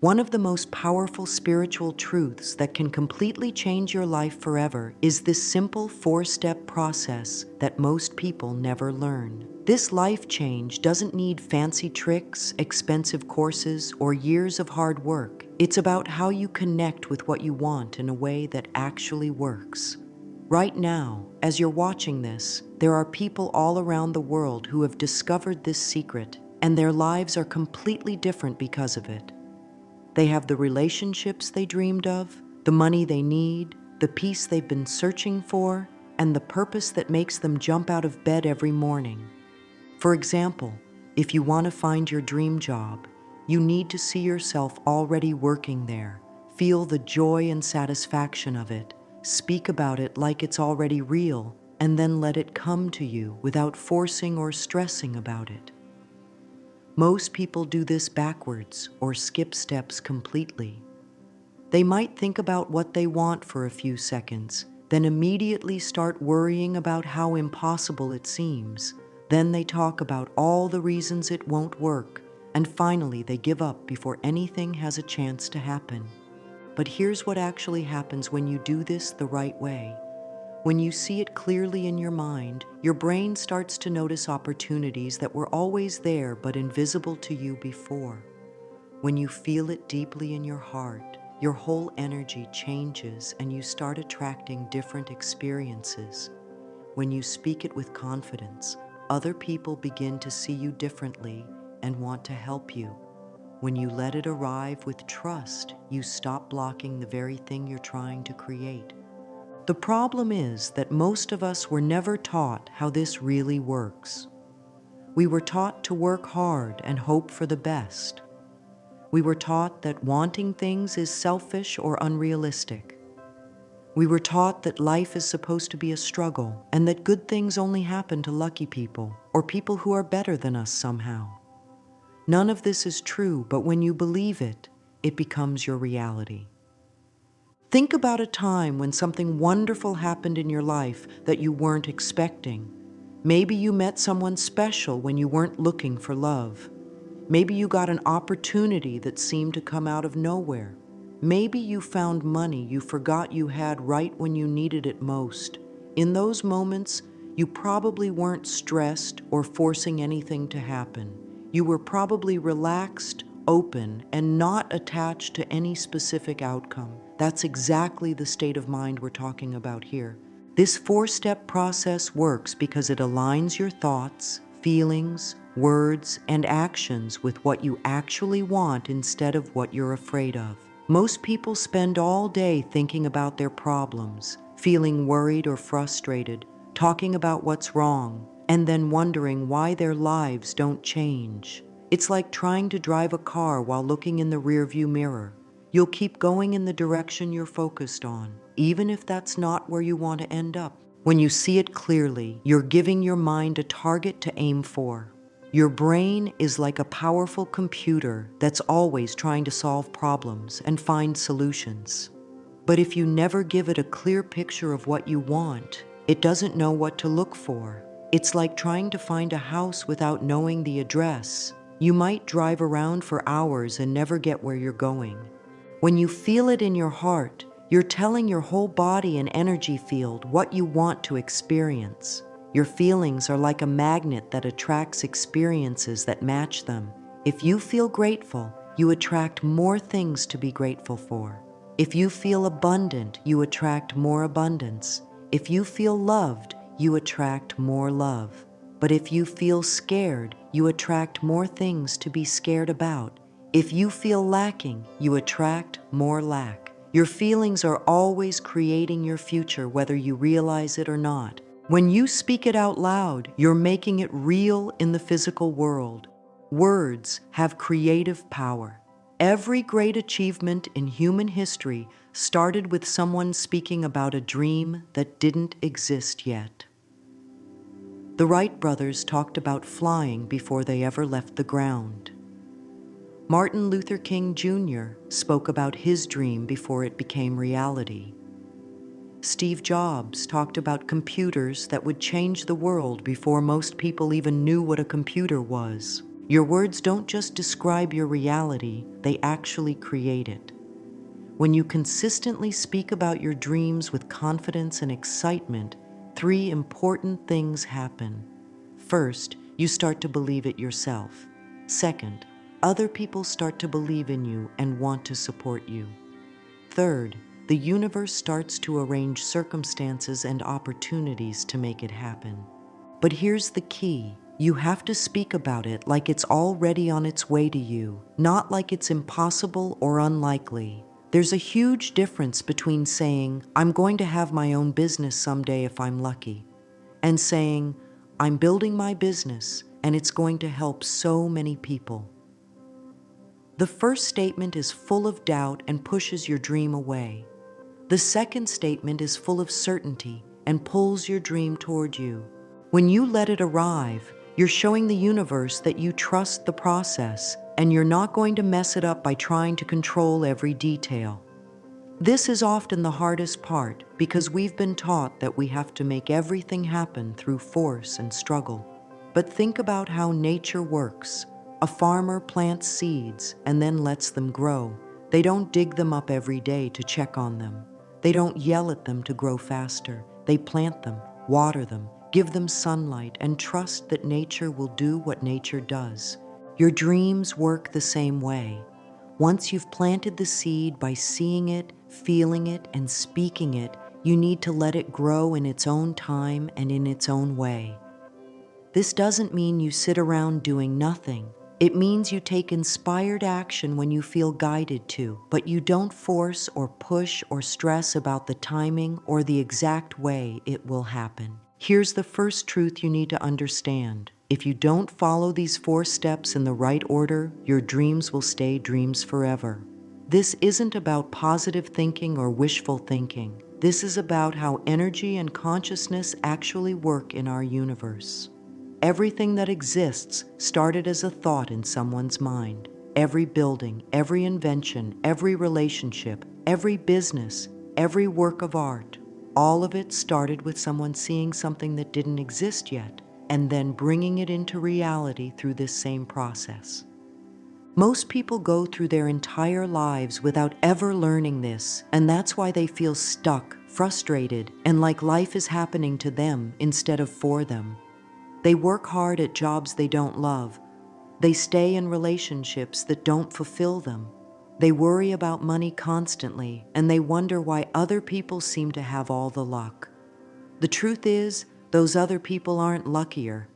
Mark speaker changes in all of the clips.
Speaker 1: One of the most powerful spiritual truths that can completely change your life forever is this simple four-step process that most people never learn. This life change doesn't need fancy tricks, expensive courses, or years of hard work. It's about how you connect with what you want in a way that actually works. Right now, as you're watching this, there are people all around the world who have discovered this secret, and their lives are completely different because of it. They have the relationships they dreamed of, the money they need, the peace they've been searching for, and the purpose that makes them jump out of bed every morning. For example, if you want to find your dream job, you need to see yourself already working there, feel the joy and satisfaction of it, speak about it like it's already real, and then let it come to you without forcing or stressing about it. Most people do this backwards or skip steps completely. They might think about what they want for a few seconds, then immediately start worrying about how impossible it seems. Then they talk about all the reasons it won't work, and finally they give up before anything has a chance to happen. But here's what actually happens when you do this the right way. When you see it clearly in your mind, your brain starts to notice opportunities that were always there but invisible to you before. When you feel it deeply in your heart, your whole energy changes and you start attracting different experiences. When you speak it with confidence, other people begin to see you differently and want to help you. When you let it arrive with trust, you stop blocking the very thing you're trying to create. The problem is that most of us were never taught how this really works. We were taught to work hard and hope for the best. We were taught that wanting things is selfish or unrealistic. We were taught that life is supposed to be a struggle and that good things only happen to lucky people or people who are better than us somehow. None of this is true, but when you believe it, it becomes your reality. Think about a time when something wonderful happened in your life that you weren't expecting. Maybe you met someone special when you weren't looking for love. Maybe you got an opportunity that seemed to come out of nowhere. Maybe you found money you forgot you had right when you needed it most. In those moments, you probably weren't stressed or forcing anything to happen. You were probably relaxed, open, and not attached to any specific outcome. That's exactly the state of mind we're talking about here. This four-step process works because it aligns your thoughts, feelings, words, and actions with what you actually want instead of what you're afraid of. Most people spend all day thinking about their problems, feeling worried or frustrated, talking about what's wrong, and then wondering why their lives don't change. It's like trying to drive a car while looking in the rearview mirror. You'll keep going in the direction you're focused on, even if that's not where you want to end up. When you see it clearly, you're giving your mind a target to aim for. Your brain is like a powerful computer that's always trying to solve problems and find solutions. But if you never give it a clear picture of what you want, it doesn't know what to look for. It's like trying to find a house without knowing the address. You might drive around for hours and never get where you're going. When you feel it in your heart, you're telling your whole body and energy field what you want to experience. Your feelings are like a magnet that attracts experiences that match them. If you feel grateful, you attract more things to be grateful for. If you feel abundant, you attract more abundance. If you feel loved, you attract more love. But if you feel scared, you attract more things to be scared about. If you feel lacking, you attract more lack. Your feelings are always creating your future, whether you realize it or not. When you speak it out loud, you're making it real in the physical world. Words have creative power. Every great achievement in human history started with someone speaking about a dream that didn't exist yet. The Wright brothers talked about flying before they ever left the ground. Martin Luther King Jr. spoke about his dream before it became reality. Steve Jobs talked about computers that would change the world before most people even knew what a computer was. Your words don't just describe your reality, they actually create it. When you consistently speak about your dreams with confidence and excitement, three important things happen. First, you start to believe it yourself. Second, other people start to believe in you and want to support you. Third, the universe starts to arrange circumstances and opportunities to make it happen. But here's the key. You have to speak about it like it's already on its way to you, not like it's impossible or unlikely. There's a huge difference between saying, "I'm going to have my own business someday if I'm lucky," and saying, "I'm building my business and it's going to help so many people." The first statement is full of doubt and pushes your dream away. The second statement is full of certainty and pulls your dream toward you. When you let it arrive, you're showing the universe that you trust the process and you're not going to mess it up by trying to control every detail. This is often the hardest part because we've been taught that we have to make everything happen through force and struggle. But think about how nature works. A farmer plants seeds and then lets them grow. They don't dig them up every day to check on them. They don't yell at them to grow faster. They plant them, water them, give them sunlight, and trust that nature will do what nature does. Your dreams work the same way. Once you've planted the seed by seeing it, feeling it, and speaking it, you need to let it grow in its own time and in its own way. This doesn't mean you sit around doing nothing. It means you take inspired action when you feel guided to, but you don't force or push or stress about the timing or the exact way it will happen. Here's the first truth you need to understand. If you don't follow these 4 steps in the right order, your dreams will stay dreams forever. This isn't about positive thinking or wishful thinking. This is about how energy and consciousness actually work in our universe. Everything that exists started as a thought in someone's mind. Every building, every invention, every relationship, every business, every work of art, all of it started with someone seeing something that didn't exist yet and then bringing it into reality through this same process. Most people go through their entire lives without ever learning this, and that's why they feel stuck, frustrated, and like life is happening to them instead of for them. They work hard at jobs they don't love. They stay in relationships that don't fulfill them. They worry about money constantly, and they wonder why other people seem to have all the luck. The truth is, those other people aren't luckier.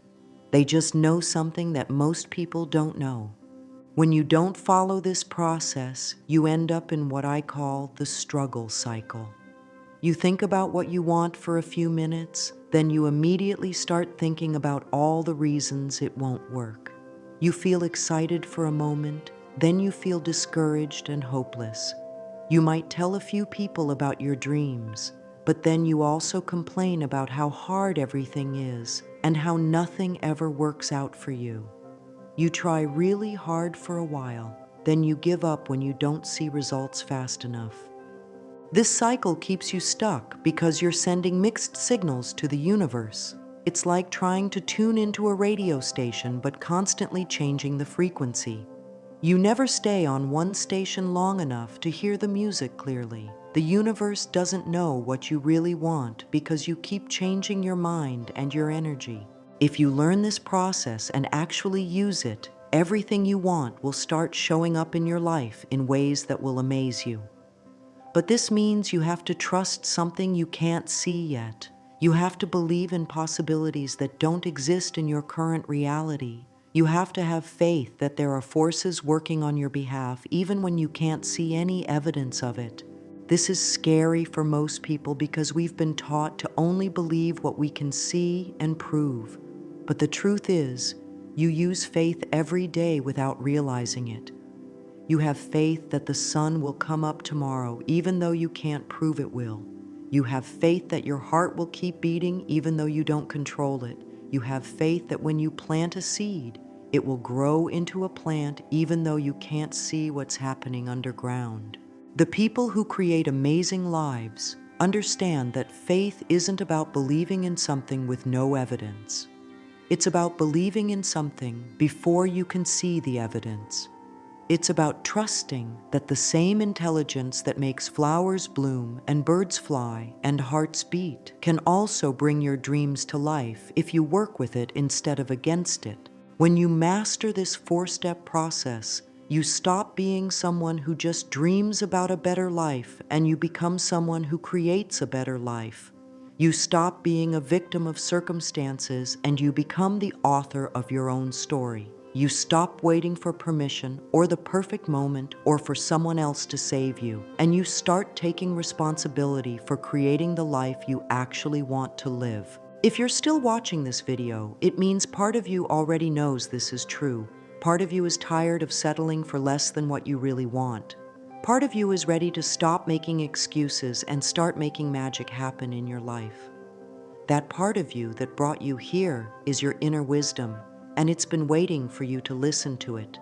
Speaker 1: They just know something that most people don't know. When you don't follow this process, you end up in what I call the struggle cycle. You think about what you want for a few minutes, then you immediately start thinking about all the reasons it won't work. You feel excited for a moment, then you feel discouraged and hopeless. You might tell a few people about your dreams, but then you also complain about how hard everything is and how nothing ever works out for you. You try really hard for a while, then you give up when you don't see results fast enough. This cycle keeps you stuck because you're sending mixed signals to the universe. It's like trying to tune into a radio station but constantly changing the frequency. You never stay on one station long enough to hear the music clearly. The universe doesn't know what you really want because you keep changing your mind and your energy. If you learn this process and actually use it, everything you want will start showing up in your life in ways that will amaze you. But this means you have to trust something you can't see yet. You have to believe in possibilities that don't exist in your current reality. You have to have faith that there are forces working on your behalf even when you can't see any evidence of it. This is scary for most people because we've been taught to only believe what we can see and prove. But the truth is, you use faith every day without realizing it. You have faith that the sun will come up tomorrow, even though you can't prove it will. You have faith that your heart will keep beating, even though you don't control it. You have faith that when you plant a seed, it will grow into a plant, even though you can't see what's happening underground. The people who create amazing lives understand that faith isn't about believing in something with no evidence. It's about believing in something before you can see the evidence. It's about trusting that the same intelligence that makes flowers bloom and birds fly and hearts beat can also bring your dreams to life if you work with it instead of against it. When you master this four-step process, you stop being someone who just dreams about a better life and you become someone who creates a better life. You stop being a victim of circumstances and you become the author of your own story. You stop waiting for permission or the perfect moment or for someone else to save you, and you start taking responsibility for creating the life you actually want to live. If you're still watching this video, it means part of you already knows this is true. Part of you is tired of settling for less than what you really want. Part of you is ready to stop making excuses and start making magic happen in your life. That part of you that brought you here is your inner wisdom, and it's been waiting for you to listen to it.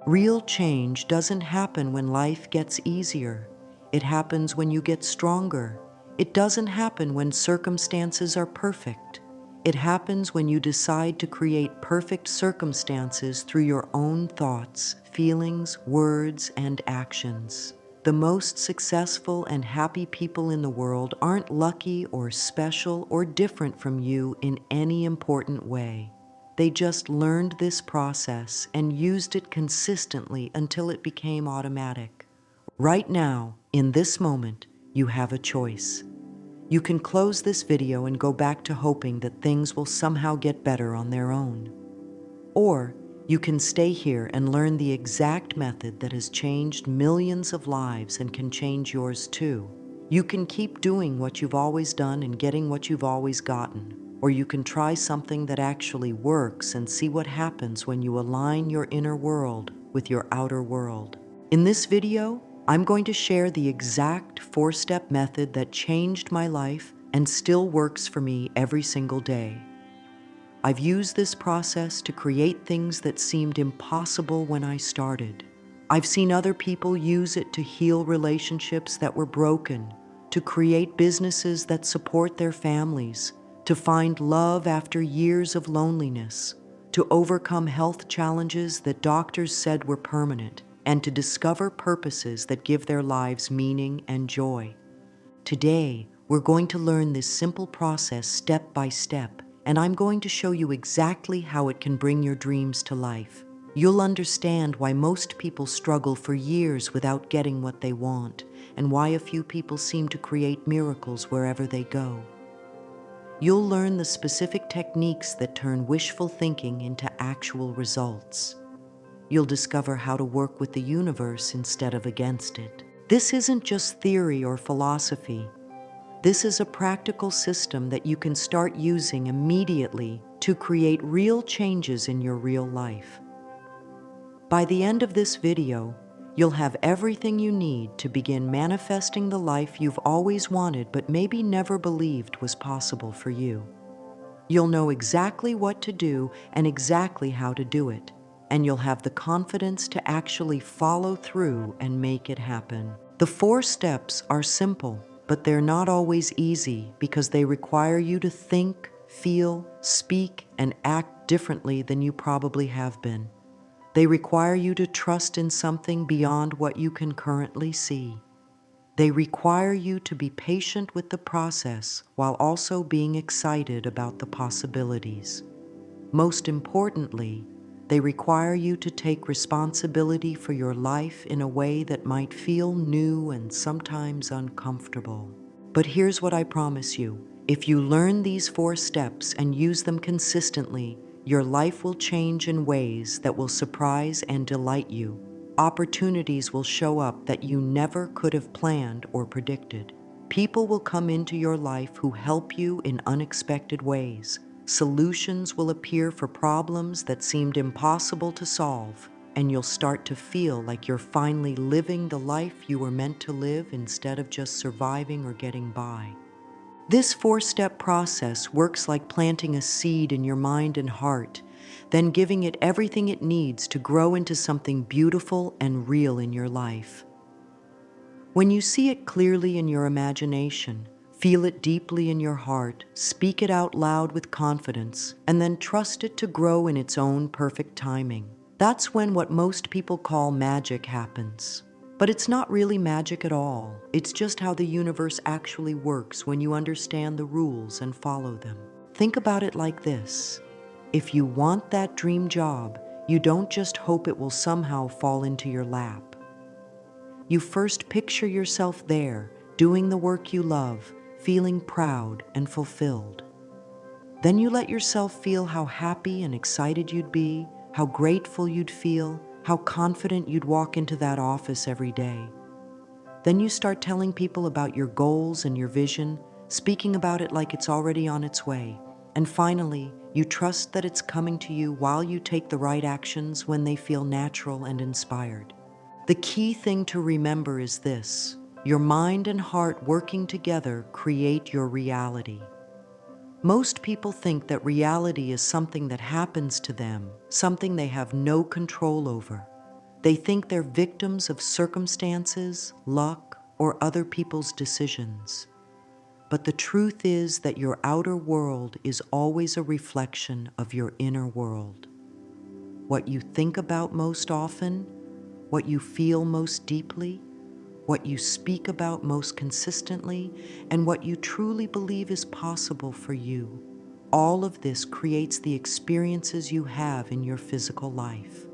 Speaker 1: Real change doesn't happen when life gets easier. It happens when you get stronger. It doesn't happen when circumstances are perfect. It happens when you decide to create perfect circumstances through your own thoughts, feelings, words, and actions. The most successful and happy people in the world aren't lucky or special or different from you in any important way. They just learned this process and used it consistently until it became automatic. Right now, in this moment, you have a choice. You can close this video and go back to hoping that things will somehow get better on their own. Or you can stay here and learn the exact method that has changed millions of lives and can change yours too. You can keep doing what you've always done and getting what you've always gotten. Or you can try something that actually works and see what happens when you align your inner world with your outer world. In this video, I'm going to share the exact four-step method that changed my life and still works for me every single day. I've used this process to create things that seemed impossible when I started. I've seen other people use it to heal relationships that were broken, to create businesses that support their families, to find love after years of loneliness, to overcome health challenges that doctors said were permanent, and to discover purposes that give their lives meaning and joy. Today, we're going to learn this simple process step by step, and I'm going to show you exactly how it can bring your dreams to life. You'll understand why most people struggle for years without getting what they want, and why a few people seem to create miracles wherever they go. You'll learn the specific techniques that turn wishful thinking into actual results. You'll discover how to work with the universe instead of against it. This isn't just theory or philosophy. This is a practical system that you can start using immediately to create real changes in your real life. By the end of this video, you'll have everything you need to begin manifesting the life you've always wanted but maybe never believed was possible for you. You'll know exactly what to do and exactly how to do it, and you'll have the confidence to actually follow through and make it happen. The 4 steps are simple, but they're not always easy because they require you to think, feel, speak, and act differently than you probably have been. They require you to trust in something beyond what you can currently see. They require you to be patient with the process while also being excited about the possibilities. Most importantly, they require you to take responsibility for your life in a way that might feel new and sometimes uncomfortable. But here's what I promise you. If you learn these 4 steps and use them consistently, your life will change in ways that will surprise and delight you. Opportunities will show up that you never could have planned or predicted. People will come into your life who help you in unexpected ways. Solutions will appear for problems that seemed impossible to solve, and you'll start to feel like you're finally living the life you were meant to live instead of just surviving or getting by. This 4-step process works like planting a seed in your mind and heart, then giving it everything it needs to grow into something beautiful and real in your life. When you see it clearly in your imagination, Feel it deeply in your heart, speak it out loud with confidence, and then trust it to grow in its own perfect timing. That's when what most people call magic happens. But it's not really magic at all. It's just how the universe actually works when you understand the rules and follow them. Think about it like this. If you want that dream job, you don't just hope it will somehow fall into your lap. You first picture yourself there, doing the work you love, feeling proud and fulfilled. Then you let yourself feel how happy and excited you'd be, how grateful you'd feel, how confident you'd walk into that office every day. Then you start telling people about your goals and your vision, speaking about it like it's already on its way. And finally, you trust that it's coming to you while you take the right actions when they feel natural and inspired. The key thing to remember is this: your mind and heart working together create your reality. Most people think that reality is something that happens to them, something they have no control over. They think they're victims of circumstances, luck, or other people's decisions. But the truth is that your outer world is always a reflection of your inner world. What you think about most often, what you feel most deeply, what you speak about most consistently, and what you truly believe is possible for you. All of this creates the experiences you have in your physical life.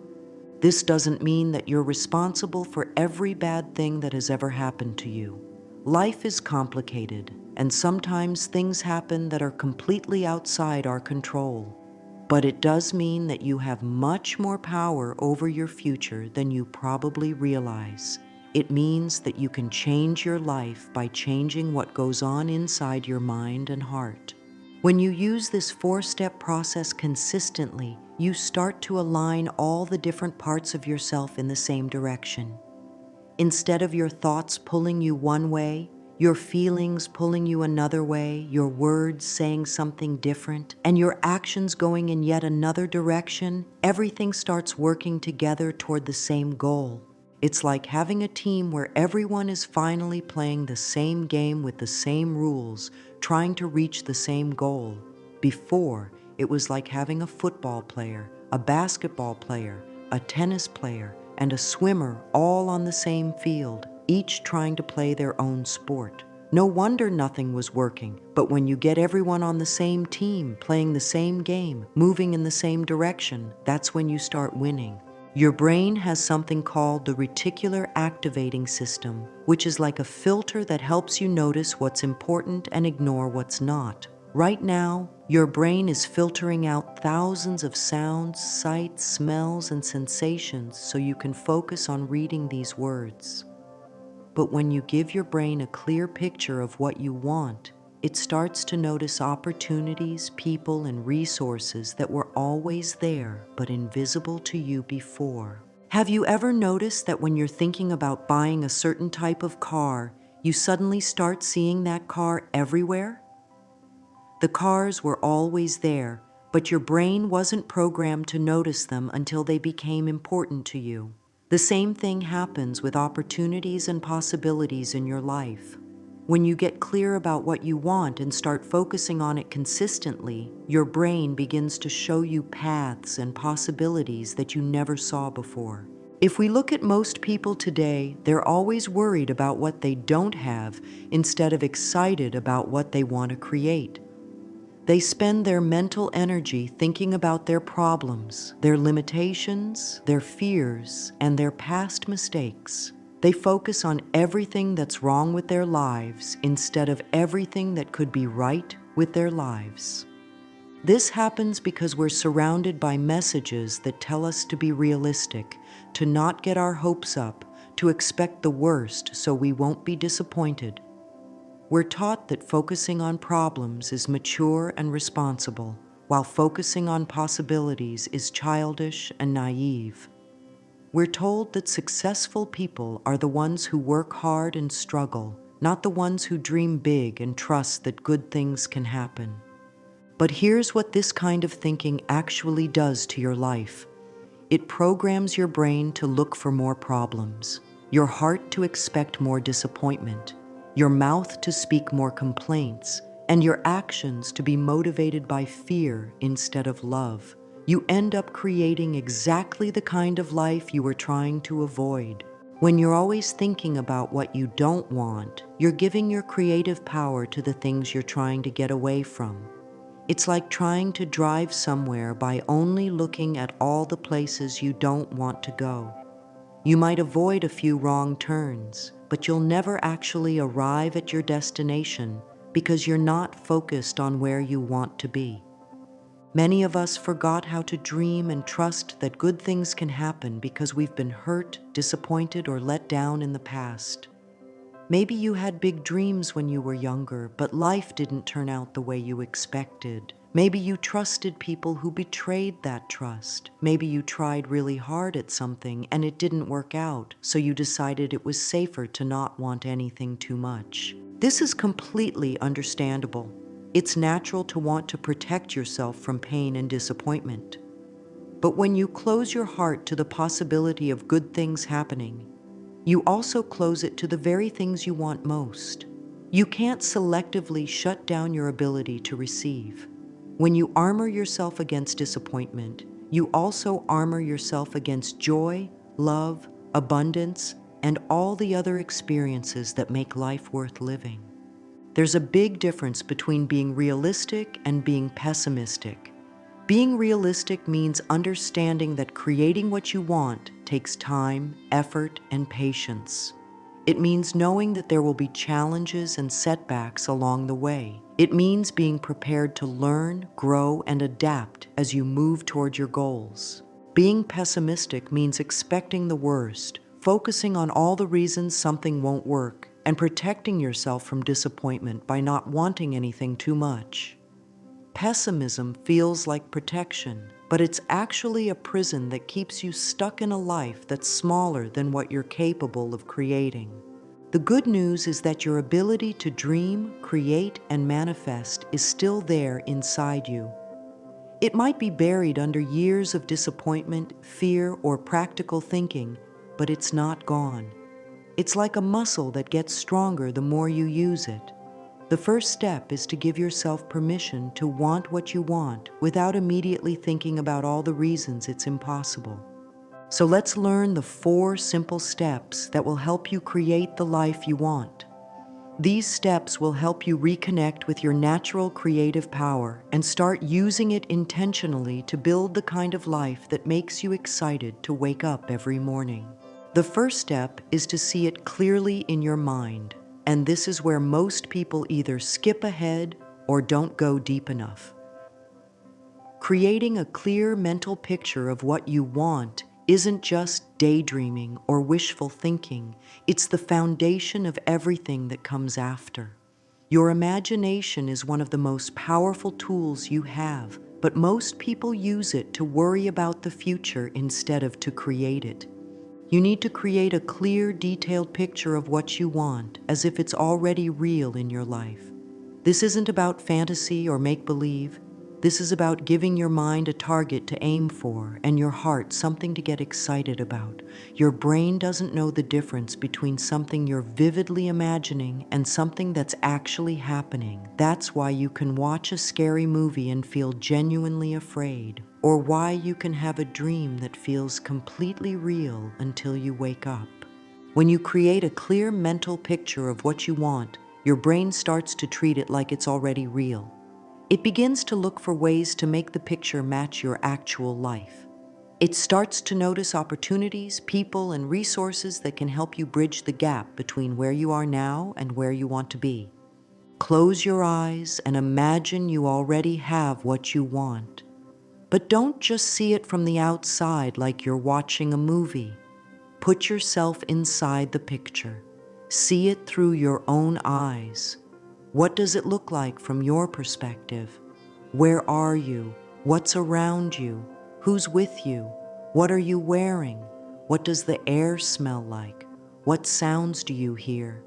Speaker 1: This doesn't mean that you're responsible for every bad thing that has ever happened to you. Life is complicated, and sometimes things happen that are completely outside our control. But it does mean that you have much more power over your future than you probably realize. It means that you can change your life by changing what goes on inside your mind and heart. When you use this four-step process consistently, you start to align all the different parts of yourself in the same direction. Instead of your thoughts pulling you one way, your feelings pulling you another way, your words saying something different, and your actions going in yet another direction, everything starts working together toward the same goal. It's like having a team where everyone is finally playing the same game with the same rules, trying to reach the same goal. Before, it was like having a football player, a basketball player, a tennis player, and a swimmer all on the same field, each trying to play their own sport. No wonder nothing was working, but when you get everyone on the same team, playing the same game, moving in the same direction, that's when you start winning. Your brain has something called the reticular activating system, which is like a filter that helps you notice what's important and ignore what's not. Right now, your brain is filtering out thousands of sounds, sights, smells, and sensations so you can focus on reading these words. But when you give your brain a clear picture of what you want, it starts to notice opportunities, people, and resources that were always there but invisible to you before. Have you ever noticed that when you're thinking about buying a certain type of car, you suddenly start seeing that car everywhere? The cars were always there, but your brain wasn't programmed to notice them until they became important to you. The same thing happens with opportunities and possibilities in your life. When you get clear about what you want and start focusing on it consistently, your brain begins to show you paths and possibilities that you never saw before. If we look at most people today, they're always worried about what they don't have instead of excited about what they want to create. They spend their mental energy thinking about their problems, their limitations, their fears, and their past mistakes. They focus on everything that's wrong with their lives instead of everything that could be right with their lives. This happens because we're surrounded by messages that tell us to be realistic, to not get our hopes up, to expect the worst so we won't be disappointed. We're taught that focusing on problems is mature and responsible, while focusing on possibilities is childish and naive. We're told that successful people are the ones who work hard and struggle, not the ones who dream big and trust that good things can happen. But here's what this kind of thinking actually does to your life. It programs your brain to look for more problems, your heart to expect more disappointment, your mouth to speak more complaints, and your actions to be motivated by fear instead of love, you end up creating exactly the kind of life you were trying to avoid. When you're always thinking about what you don't want, you're giving your creative power to the things you're trying to get away from. It's like trying to drive somewhere by only looking at all the places you don't want to go. You might avoid a few wrong turns, but you'll never actually arrive at your destination because you're not focused on where you want to be. Many of us forgot how to dream and trust that good things can happen because we've been hurt, disappointed, or let down in the past. Maybe you had big dreams when you were younger, but life didn't turn out the way you expected. Maybe you trusted people who betrayed that trust. Maybe you tried really hard at something and it didn't work out, so you decided it was safer to not want anything too much. This is completely understandable. It's natural to want to protect yourself from pain and disappointment. But when you close your heart to the possibility of good things happening, you also close it to the very things you want most. You can't selectively shut down your ability to receive. When you armor yourself against disappointment, you also armor yourself against joy, love, abundance, and all the other experiences that make life worth living. There's a big difference between being realistic and being pessimistic. Being realistic means understanding that creating what you want takes time, effort, and patience. It means knowing that there will be challenges and setbacks along the way. It means being prepared to learn, grow, and adapt as you move toward your goals. Being pessimistic means expecting the worst, focusing on all the reasons something won't work, and protecting yourself from disappointment by not wanting anything too much. Pessimism feels like protection, but it's actually a prison that keeps you stuck in a life that's smaller than what you're capable of creating. The good news is that your ability to dream, create, and manifest is still there inside you. It might be buried under years of disappointment, fear, or practical thinking, but it's not gone. It's like a muscle that gets stronger the more you use it. The first step is to give yourself permission to want what you want without immediately thinking about all the reasons it's impossible. So let's learn the 4 simple steps that will help you create the life you want. These steps will help you reconnect with your natural creative power and start using it intentionally to build the kind of life that makes you excited to wake up every morning. The first step is to see it clearly in your mind. And this is where most people either skip ahead or don't go deep enough. Creating a clear mental picture of what you want isn't just daydreaming or wishful thinking. It's the foundation of everything that comes after. Your imagination is one of the most powerful tools you have, but most people use it to worry about the future instead of to create it. You need to create a clear, detailed picture of what you want, as if it's already real in your life. This isn't about fantasy or make-believe. This is about giving your mind a target to aim for and your heart something to get excited about. Your brain doesn't know the difference between something you're vividly imagining and something that's actually happening. That's why you can watch a scary movie and feel genuinely afraid, or why you can have a dream that feels completely real until you wake up. When you create a clear mental picture of what you want, your brain starts to treat it like it's already real. It begins to look for ways to make the picture match your actual life. It starts to notice opportunities, people, and resources that can help you bridge the gap between where you are now and where you want to be. Close your eyes and imagine you already have what you want. But don't just see it from the outside like you're watching a movie. Put yourself inside the picture. See it through your own eyes. What does it look like from your perspective? Where are you? What's around you? Who's with you? What are you wearing? What does the air smell like? What sounds do you hear?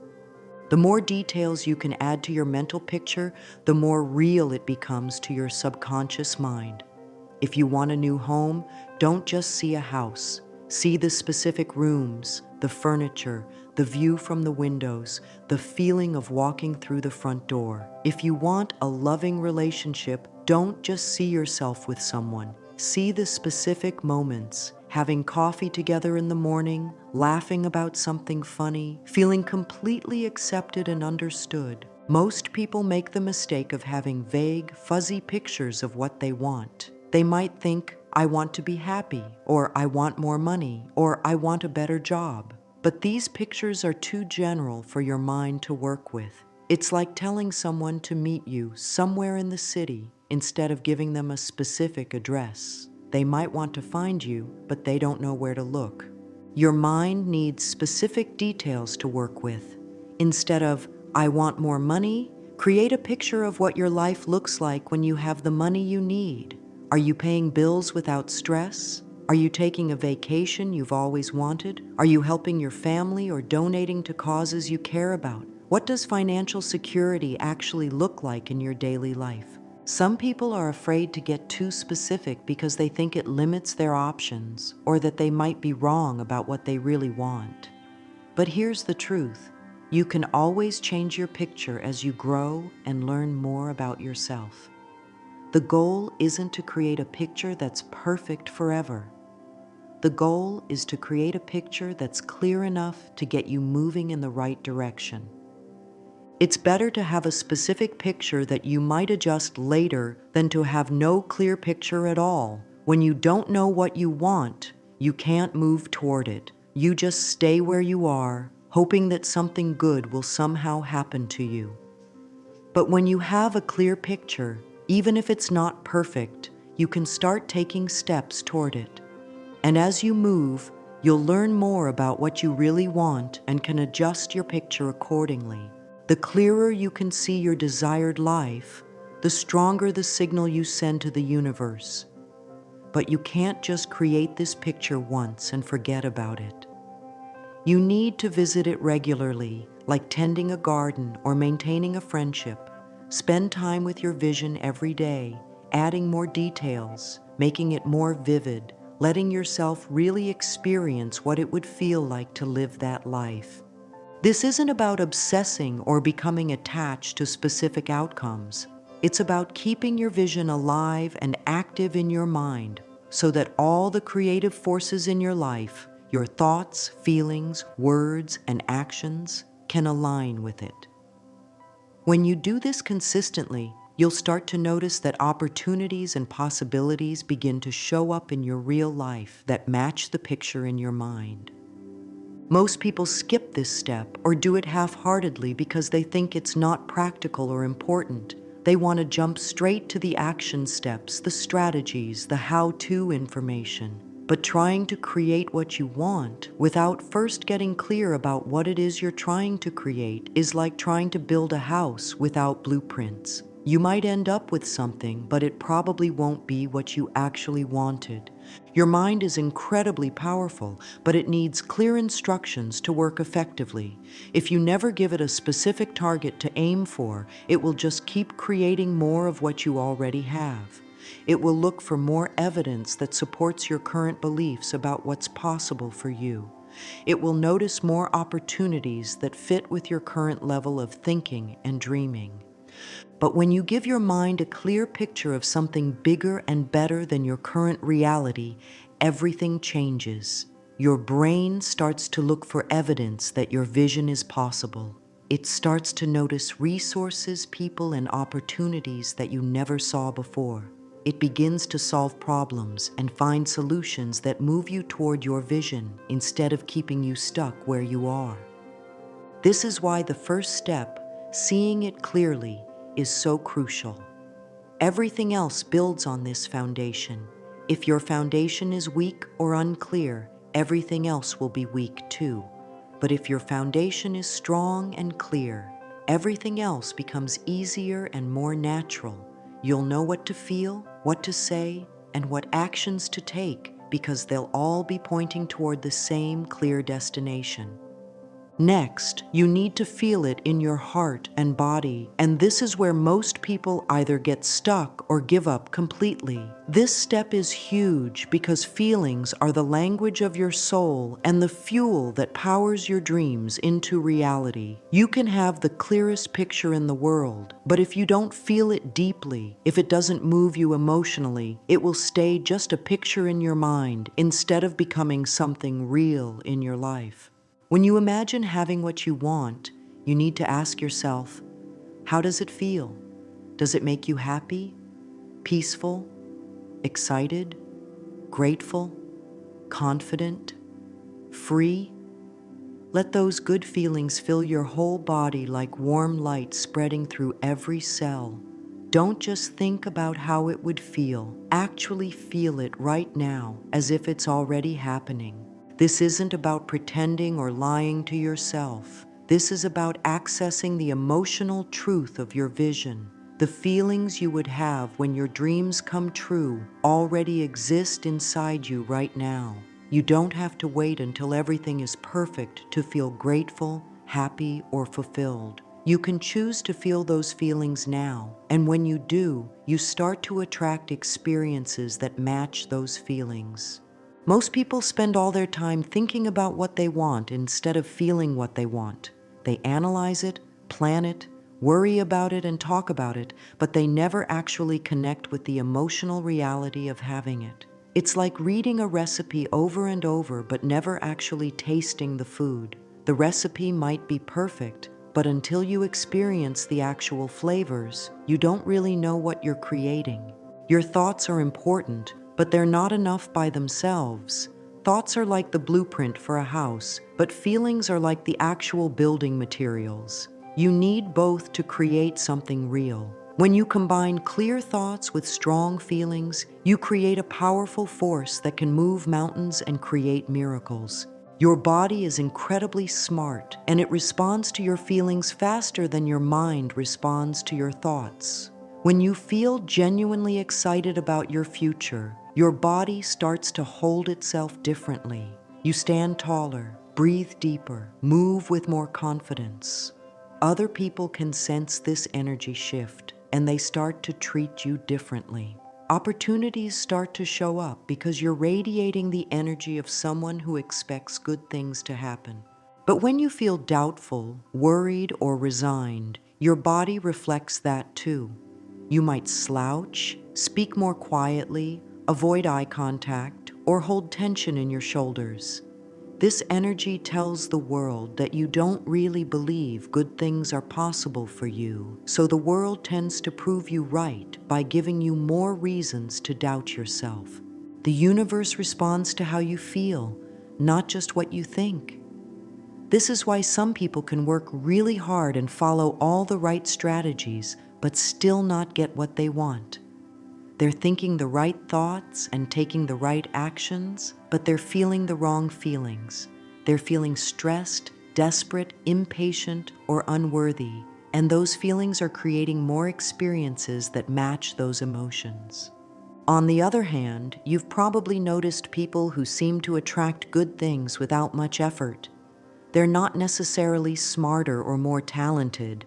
Speaker 1: The more details you can add to your mental picture, the more real it becomes to your subconscious mind. If you want a new home, don't just see a house. See the specific rooms, the furniture, the view from the windows, the feeling of walking through the front door. If you want a loving relationship, don't just see yourself with someone. See the specific moments, having coffee together in the morning, laughing about something funny, feeling completely accepted and understood. Most people make the mistake of having vague, fuzzy pictures of what they want. They might think, I want to be happy, or I want more money, or I want a better job. But these pictures are too general for your mind to work with. It's like telling someone to meet you somewhere in the city instead of giving them a specific address. They might want to find you, but they don't know where to look. Your mind needs specific details to work with. Instead of, I want more money, create a picture of what your life looks like when you have the money you need. Are you paying bills without stress? Are you taking a vacation you've always wanted? Are you helping your family or donating to causes you care about? What does financial security actually look like in your daily life? Some people are afraid to get too specific because they think it limits their options or that they might be wrong about what they really want. But here's the truth. You can always change your picture as you grow and learn more about yourself. The goal isn't to create a picture that's perfect forever. The goal is to create a picture that's clear enough to get you moving in the right direction. It's better to have a specific picture that you might adjust later than to have no clear picture at all. When you don't know what you want, you can't move toward it. You just stay where you are, hoping that something good will somehow happen to you. But when you have a clear picture, even if it's not perfect, you can start taking steps toward it. And as you move, you'll learn more about what you really want and can adjust your picture accordingly. The clearer you can see your desired life, the stronger the signal you send to the universe. But you can't just create this picture once and forget about it. You need to visit it regularly, like tending a garden or maintaining a friendship. Spend time with your vision every day, adding more details, making it more vivid, letting yourself really experience what it would feel like to live that life. This isn't about obsessing or becoming attached to specific outcomes. It's about keeping your vision alive and active in your mind so that all the creative forces in your life, your thoughts, feelings, words, and actions, can align with it. When you do this consistently, you'll start to notice that opportunities and possibilities begin to show up in your real life that match the picture in your mind. Most people skip this step or do it half-heartedly because they think it's not practical or important. They want to jump straight to the action steps, the strategies, the how-to information. But trying to create what you want without first getting clear about what it is you're trying to create is like trying to build a house without blueprints. You might end up with something, but it probably won't be what you actually wanted. Your mind is incredibly powerful, but it needs clear instructions to work effectively. If you never give it a specific target to aim for, it will just keep creating more of what you already have. It will look for more evidence that supports your current beliefs about what's possible for you. It will notice more opportunities that fit with your current level of thinking and dreaming. But when you give your mind a clear picture of something bigger and better than your current reality, everything changes. Your brain starts to look for evidence that your vision is possible. It starts to notice resources, people, and opportunities that you never saw before. It begins to solve problems and find solutions that move you toward your vision instead of keeping you stuck where you are. This is why the first step, seeing it clearly, is so crucial. Everything else builds on this foundation. If your foundation is weak or unclear, everything else will be weak too. But if your foundation is strong and clear, everything else becomes easier and more natural. You'll know what to feel, what to say, and what actions to take because they'll all be pointing toward the same clear destination. Next, you need to feel it in your heart and body, and this is where most people either get stuck or give up completely. This step is huge because feelings are the language of your soul and the fuel that powers your dreams into reality. You can have the clearest picture in the world, but if you don't feel it deeply, if it doesn't move you emotionally, it will stay just a picture in your mind instead of becoming something real in your life. When you imagine having what you want, you need to ask yourself, how does it feel? Does it make you happy, peaceful, excited, grateful, confident, free? Let those good feelings fill your whole body like warm light spreading through every cell. Don't just think about how it would feel. Actually feel it right now, as if it's already happening. This isn't about pretending or lying to yourself. This is about accessing the emotional truth of your vision. The feelings you would have when your dreams come true already exist inside you right now. You don't have to wait until everything is perfect to feel grateful, happy, or fulfilled. You can choose to feel those feelings now, and when you do, you start to attract experiences that match those feelings. Most people spend all their time thinking about what they want instead of feeling what they want. They analyze it, plan it, worry about it, and talk about it, but they never actually connect with the emotional reality of having it. It's like reading a recipe over and over but never actually tasting the food. The recipe might be perfect, but until you experience the actual flavors, you don't really know what you're creating. Your thoughts are important, but they're not enough by themselves. Thoughts are like the blueprint for a house, but feelings are like the actual building materials. You need both to create something real. When you combine clear thoughts with strong feelings, you create a powerful force that can move mountains and create miracles. Your body is incredibly smart, and it responds to your feelings faster than your mind responds to your thoughts. When you feel genuinely excited about your future, your body starts to hold itself differently. You stand taller, breathe deeper, move with more confidence. Other people can sense this energy shift, and they start to treat you differently. Opportunities start to show up because you're radiating the energy of someone who expects good things to happen. But when you feel doubtful, worried, or resigned, your body reflects that too. You might slouch, speak more quietly, avoid eye contact, or hold tension in your shoulders. This energy tells the world that you don't really believe good things are possible for you, so the world tends to prove you right by giving you more reasons to doubt yourself. The universe responds to how you feel, not just what you think. This is why some people can work really hard and follow all the right strategies, but still not get what they want. They're thinking the right thoughts and taking the right actions, but they're feeling the wrong feelings. They're feeling stressed, desperate, impatient, or unworthy, and those feelings are creating more experiences that match those emotions. On the other hand, you've probably noticed people who seem to attract good things without much effort. They're not necessarily smarter or more talented,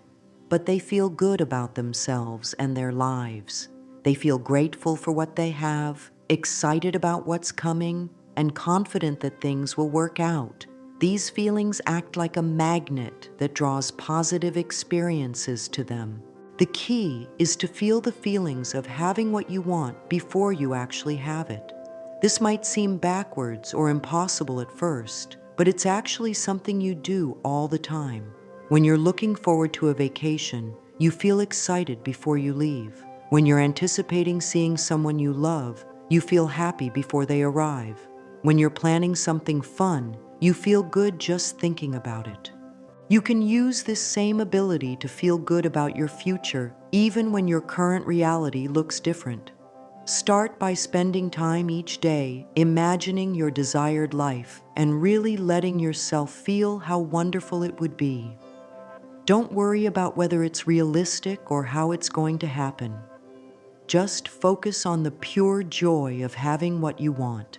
Speaker 1: but they feel good about themselves and their lives. They feel grateful for what they have, excited about what's coming, and confident that things will work out. These feelings act like a magnet that draws positive experiences to them. The key is to feel the feelings of having what you want before you actually have it. This might seem backwards or impossible at first, but it's actually something you do all the time. When you're looking forward to a vacation, you feel excited before you leave. When you're anticipating seeing someone you love, you feel happy before they arrive. When you're planning something fun, you feel good just thinking about it. You can use this same ability to feel good about your future, even when your current reality looks different. Start by spending time each day imagining your desired life and really letting yourself feel how wonderful it would be. Don't worry about whether it's realistic or how it's going to happen. Just focus on the pure joy of having what you want.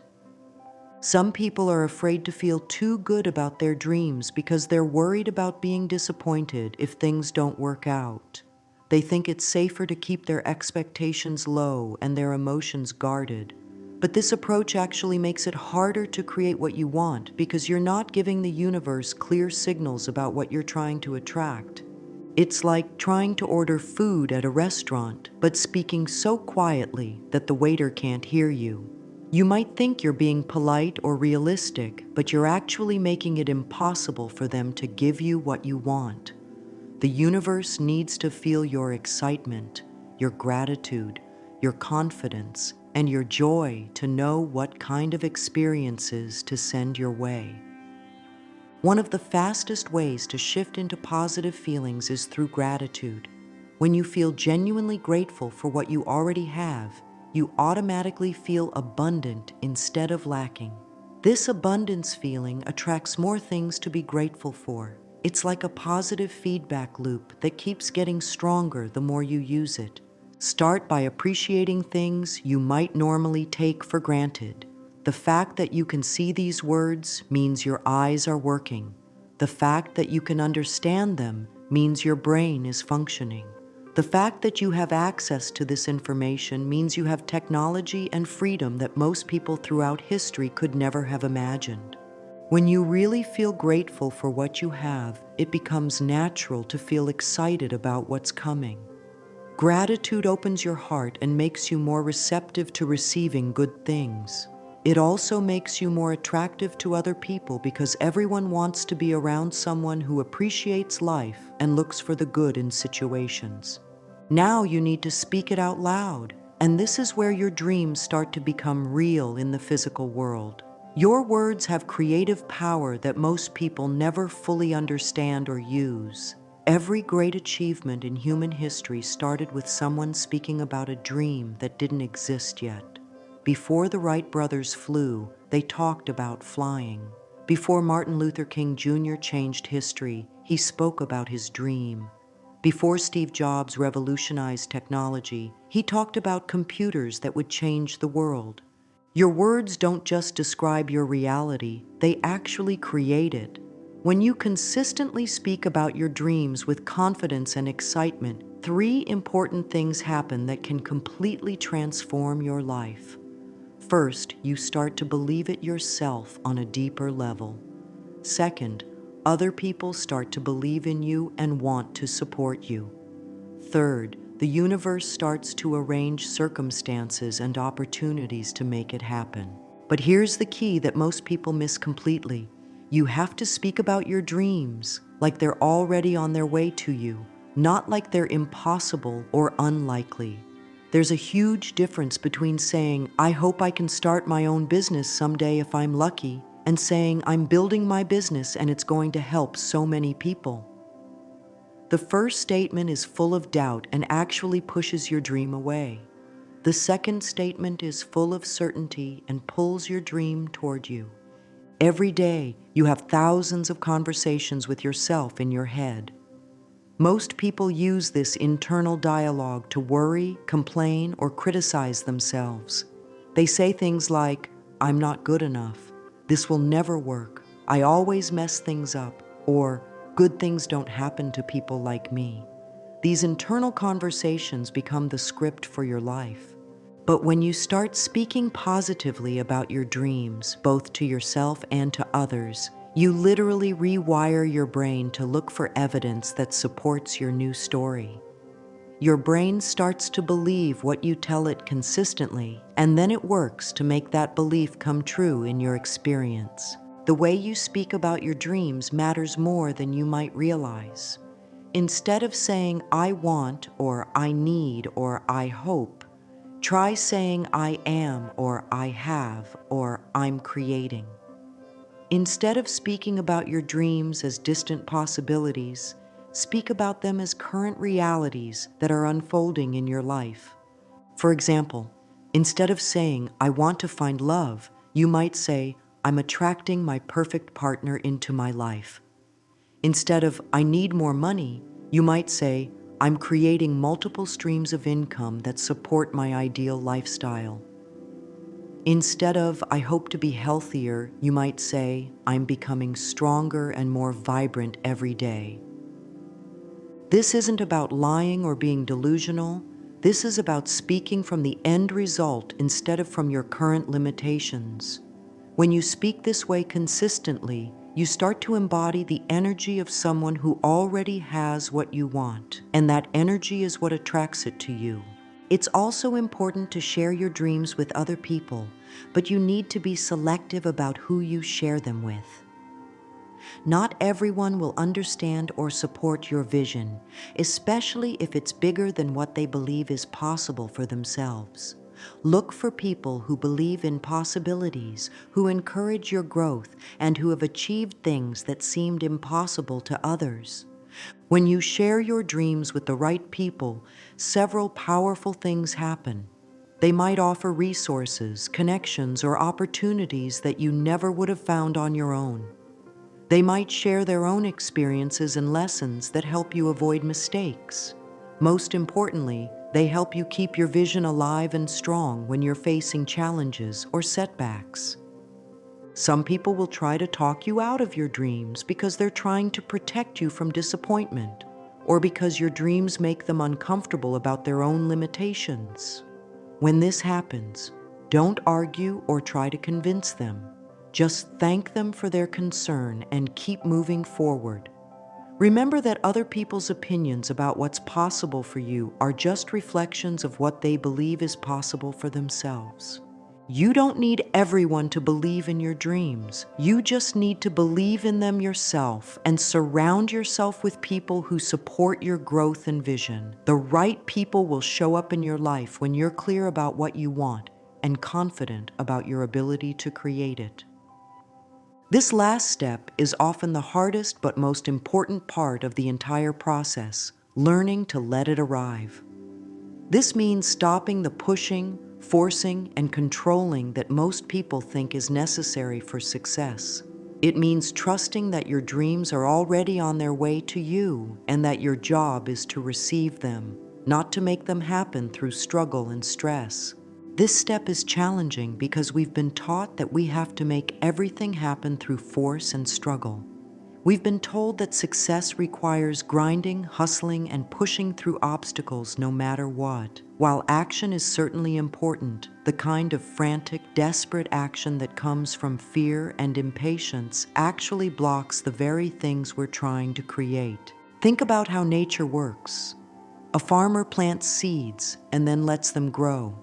Speaker 1: Some people are afraid to feel too good about their dreams because they're worried about being disappointed if things don't work out. They think it's safer to keep their expectations low and their emotions guarded. But this approach actually makes it harder to create what you want because you're not giving the universe clear signals about what you're trying to attract. It's like trying to order food at a restaurant, but speaking so quietly that the waiter can't hear you. You might think you're being polite or realistic, but you're actually making it impossible for them to give you what you want. The universe needs to feel your excitement, your gratitude, your confidence, and your joy to know what kind of experiences to send your way. One of the fastest ways to shift into positive feelings is through gratitude. When you feel genuinely grateful for what you already have, you automatically feel abundant instead of lacking. This abundance feeling attracts more things to be grateful for. It's like a positive feedback loop that keeps getting stronger the more you use it. Start by appreciating things you might normally take for granted. The fact that you can see these words means your eyes are working. The fact that you can understand them means your brain is functioning. The fact that you have access to this information means you have technology and freedom that most people throughout history could never have imagined. When you really feel grateful for what you have, it becomes natural to feel excited about what's coming. Gratitude opens your heart and makes you more receptive to receiving good things. It also makes you more attractive to other people because everyone wants to be around someone who appreciates life and looks for the good in situations. Now you need to speak it out loud, and this is where your dreams start to become real in the physical world. Your words have creative power that most people never fully understand or use. Every great achievement in human history started with someone speaking about a dream that didn't exist yet. Before the Wright brothers flew, they talked about flying. Before Martin Luther King Jr. changed history, he spoke about his dream. Before Steve Jobs revolutionized technology, he talked about computers that would change the world. Your words don't just describe your reality, they actually create it. When you consistently speak about your dreams with confidence and excitement, three important things happen that can completely transform your life. First, you start to believe it yourself on a deeper level. Second, other people start to believe in you and want to support you. Third, the universe starts to arrange circumstances and opportunities to make it happen. But here's the key that most people miss completely. You have to speak about your dreams like they're already on their way to you, not like they're impossible or unlikely. There's a huge difference between saying, "I hope I can start my own business someday if I'm lucky," and saying, "I'm building my business and it's going to help so many people." The first statement is full of doubt and actually pushes your dream away. The second statement is full of certainty and pulls your dream toward you. Every day, you have thousands of conversations with yourself in your head. Most people use this internal dialogue to worry, complain, or criticize themselves. They say things like, "I'm not good enough," "This will never work," "I always mess things up," or "Good things don't happen to people like me." These internal conversations become the script for your life. But when you start speaking positively about your dreams, both to yourself and to others, you literally rewire your brain to look for evidence that supports your new story. Your brain starts to believe what you tell it consistently, and then it works to make that belief come true in your experience. The way you speak about your dreams matters more than you might realize. Instead of saying, "I want," or "I need," or "I hope," try saying, "I am," or "I have," or "I'm creating." Instead of speaking about your dreams as distant possibilities, speak about them as current realities that are unfolding in your life. For example, instead of saying, "I want to find love," you might say, "I'm attracting my perfect partner into my life." Instead of "I need more money," you might say, "I'm creating multiple streams of income that support my ideal lifestyle." Instead of, I hope to be healthier, you might say, I'm becoming stronger and more vibrant every day. This isn't about lying or being delusional. This is about speaking from the end result instead of from your current limitations. When you speak this way consistently, you start to embody the energy of someone who already has what you want, and that energy is what attracts it to you. It's also important to share your dreams with other people, but you need to be selective about who you share them with. Not everyone will understand or support your vision, especially if it's bigger than what they believe is possible for themselves. Look for people who believe in possibilities, who encourage your growth, and who have achieved things that seemed impossible to others. When you share your dreams with the right people, several powerful things happen. They might offer resources, connections, or opportunities that you never would have found on your own. They might share their own experiences and lessons that help you avoid mistakes. Most importantly, they help you keep your vision alive and strong when you're facing challenges or setbacks. Some people will try to talk you out of your dreams because they're trying to protect you from disappointment, or because your dreams make them uncomfortable about their own limitations. When this happens, don't argue or try to convince them. Just thank them for their concern and keep moving forward. Remember that other people's opinions about what's possible for you are just reflections of what they believe is possible for themselves. You don't need everyone to believe in your dreams. You just need to believe in them yourself and surround yourself with people who support your growth and vision. The right people will show up in your life when you're clear about what you want and confident about your ability to create it. This last step is often the hardest but most important part of the entire process, learning to let it arrive. This means stopping the pushing, forcing, and controlling that most people think is necessary for success. It means trusting that your dreams are already on their way to you and that your job is to receive them, not to make them happen through struggle and stress. This step is challenging because we've been taught that we have to make everything happen through force and struggle. We've been told that success requires grinding, hustling, and pushing through obstacles no matter what. While action is certainly important, the kind of frantic, desperate action that comes from fear and impatience actually blocks the very things we're trying to create. Think about how nature works. A farmer plants seeds and then lets them grow.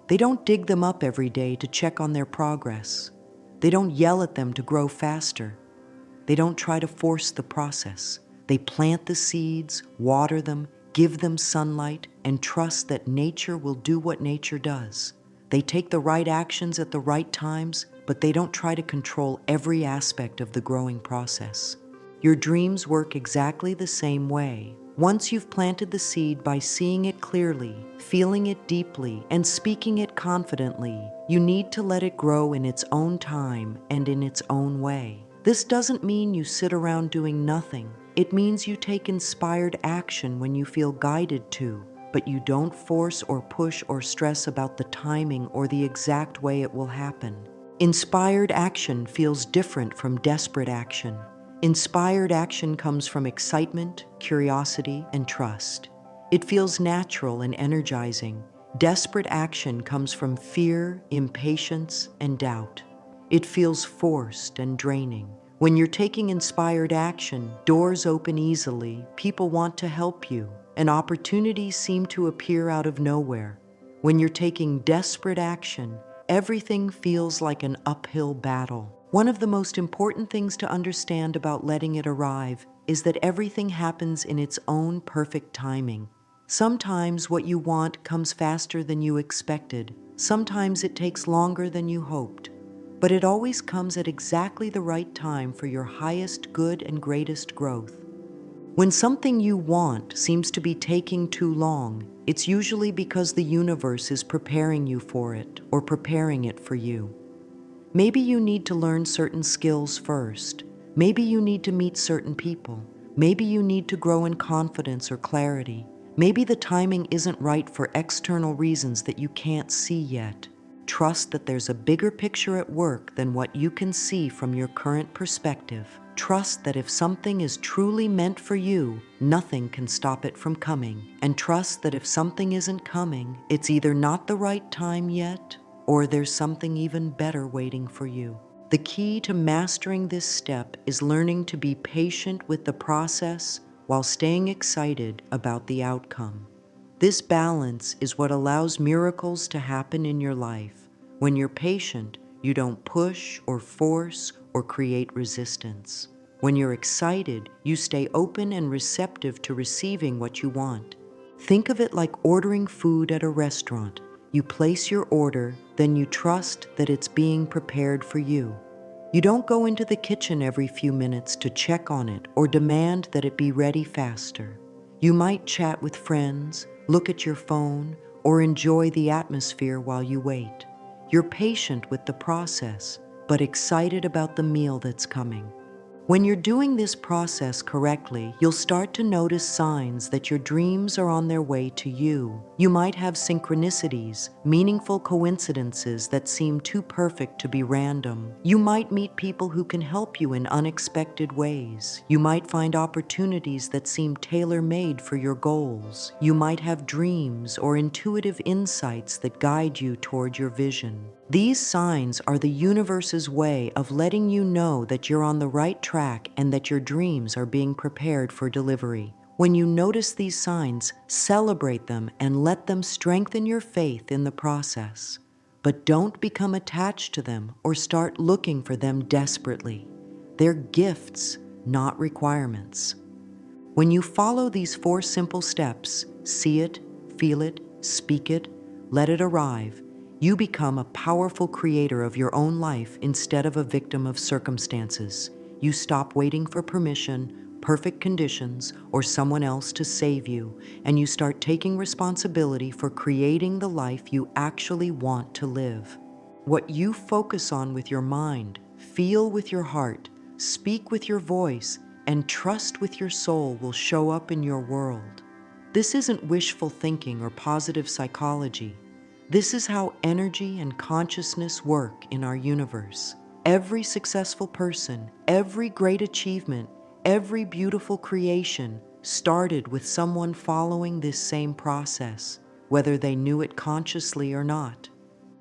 Speaker 1: They don't dig them up every day to check on their progress. They don't yell at them to grow faster. They don't try to force the process. They plant the seeds, water them, give them sunlight, and trust that nature will do what nature does. They take the right actions at the right times, but they don't try to control every aspect of the growing process. Your dreams work exactly the same way. Once you've planted the seed by seeing it clearly, feeling it deeply, and speaking it confidently, you need to let it grow in its own time and in its own way. This doesn't mean you sit around doing nothing. It means you take inspired action when you feel guided to, but you don't force or push or stress about the timing or the exact way it will happen. Inspired action feels different from desperate action. Inspired action comes from excitement, curiosity, and trust. It feels natural and energizing. Desperate action comes from fear, impatience, and doubt. It feels forced and draining. When you're taking inspired action, doors open easily, people want to help you, and opportunities seem to appear out of nowhere. When you're taking desperate action, everything feels like an uphill battle. One of the most important things to understand about letting it arrive is that everything happens in its own perfect timing. Sometimes what you want comes faster than you expected. Sometimes it takes longer than you hoped. But it always comes at exactly the right time for your highest good and greatest growth. When something you want seems to be taking too long, it's usually because the universe is preparing you for it or preparing it for you. Maybe you need to learn certain skills first. Maybe you need to meet certain people. Maybe you need to grow in confidence or clarity. Maybe the timing isn't right for external reasons that you can't see yet. Trust that there's a bigger picture at work than what you can see from your current perspective. Trust that if something is truly meant for you, nothing can stop it from coming. And trust that if something isn't coming, it's either not the right time yet, or there's something even better waiting for you. The key to mastering this step is learning to be patient with the process while staying excited about the outcome. This balance is what allows miracles to happen in your life. When you're patient, you don't push or force or create resistance. When you're excited, you stay open and receptive to receiving what you want. Think of it like ordering food at a restaurant. You place your order, then you trust that it's being prepared for you. You don't go into the kitchen every few minutes to check on it or demand that it be ready faster. You might chat with friends, look at your phone, or enjoy the atmosphere while you wait. You're patient with the process, but excited about the meal that's coming. When you're doing this process correctly, you'll start to notice signs that your dreams are on their way to you. You might have synchronicities, meaningful coincidences that seem too perfect to be random. You might meet people who can help you in unexpected ways. You might find opportunities that seem tailor-made for your goals. You might have dreams or intuitive insights that guide you toward your vision. These signs are the universe's way of letting you know that you're on the right track and that your dreams are being prepared for delivery. When you notice these signs, celebrate them and let them strengthen your faith in the process. But don't become attached to them or start looking for them desperately. They're gifts, not requirements. When you follow these 4 simple steps, see it, feel it, speak it, let it arrive, you become a powerful creator of your own life instead of a victim of circumstances. You stop waiting for permission, perfect conditions, or someone else to save you, and you start taking responsibility for creating the life you actually want to live. What you focus on with your mind, feel with your heart, speak with your voice, and trust with your soul will show up in your world. This isn't wishful thinking or positive psychology. This is how energy and consciousness work in our universe. Every successful person, every great achievement, every beautiful creation started with someone following this same process, whether they knew it consciously or not.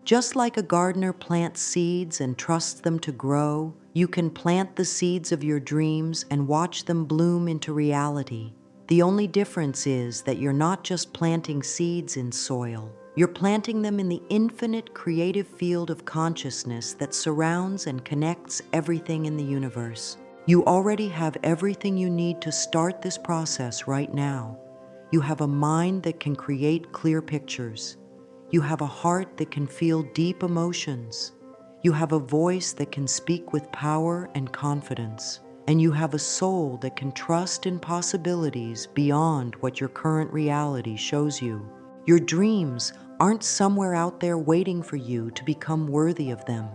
Speaker 1: Just like a gardener plants seeds and trusts them to grow, you can plant the seeds of your dreams and watch them bloom into reality. The only difference is that you're not just planting seeds in soil. You're planting them in the infinite creative field of consciousness that surrounds and connects everything in the universe. You already have everything you need to start this process right now. You have a mind that can create clear pictures. You have a heart that can feel deep emotions. You have a voice that can speak with power and confidence. And you have a soul that can trust in possibilities beyond what your current reality shows you. Your dreams aren't somewhere out there waiting for you to become worthy of them.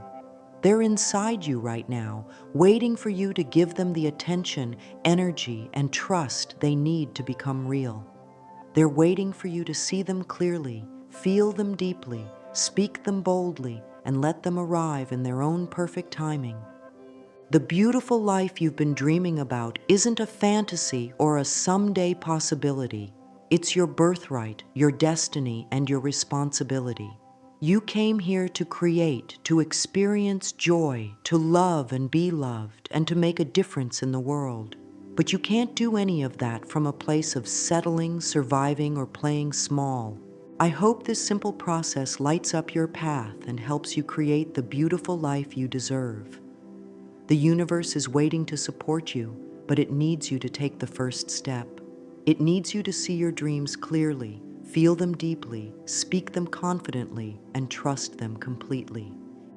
Speaker 1: They're inside you right now, waiting for you to give them the attention, energy, and trust they need to become real. They're waiting for you to see them clearly, feel them deeply, speak them boldly, and let them arrive in their own perfect timing. The beautiful life you've been dreaming about isn't a fantasy or a someday possibility. It's your birthright, your destiny, and your responsibility. You came here to create, to experience joy, to love and be loved, and to make a difference in the world. But you can't do any of that from a place of settling, surviving, or playing small. I hope this simple process lights up your path and helps you create the beautiful life you deserve. The universe is waiting to support you, but it needs you to take the first step. It needs you to see your dreams clearly, feel them deeply, speak them confidently, and trust them completely.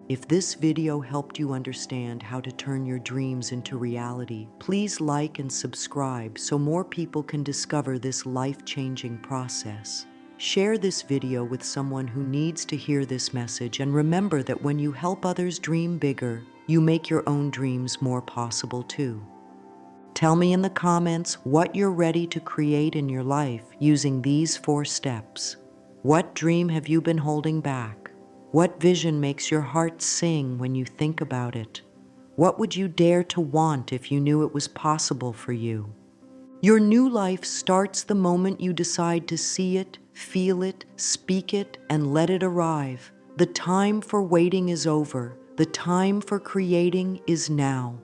Speaker 1: If this video helped you understand how to turn your dreams into reality, please like and subscribe so more people can discover this life-changing process. Share this video with someone who needs to hear this message, and remember that when you help others dream bigger, you make your own dreams more possible too. Tell me in the comments what you're ready to create in your life using these 4 steps. What dream have you been holding back? What vision makes your heart sing when you think about it? What would you dare to want if you knew it was possible for you? Your new life starts the moment you decide to see it, feel it, speak it, and let it arrive. The time for waiting is over. The time for creating is now.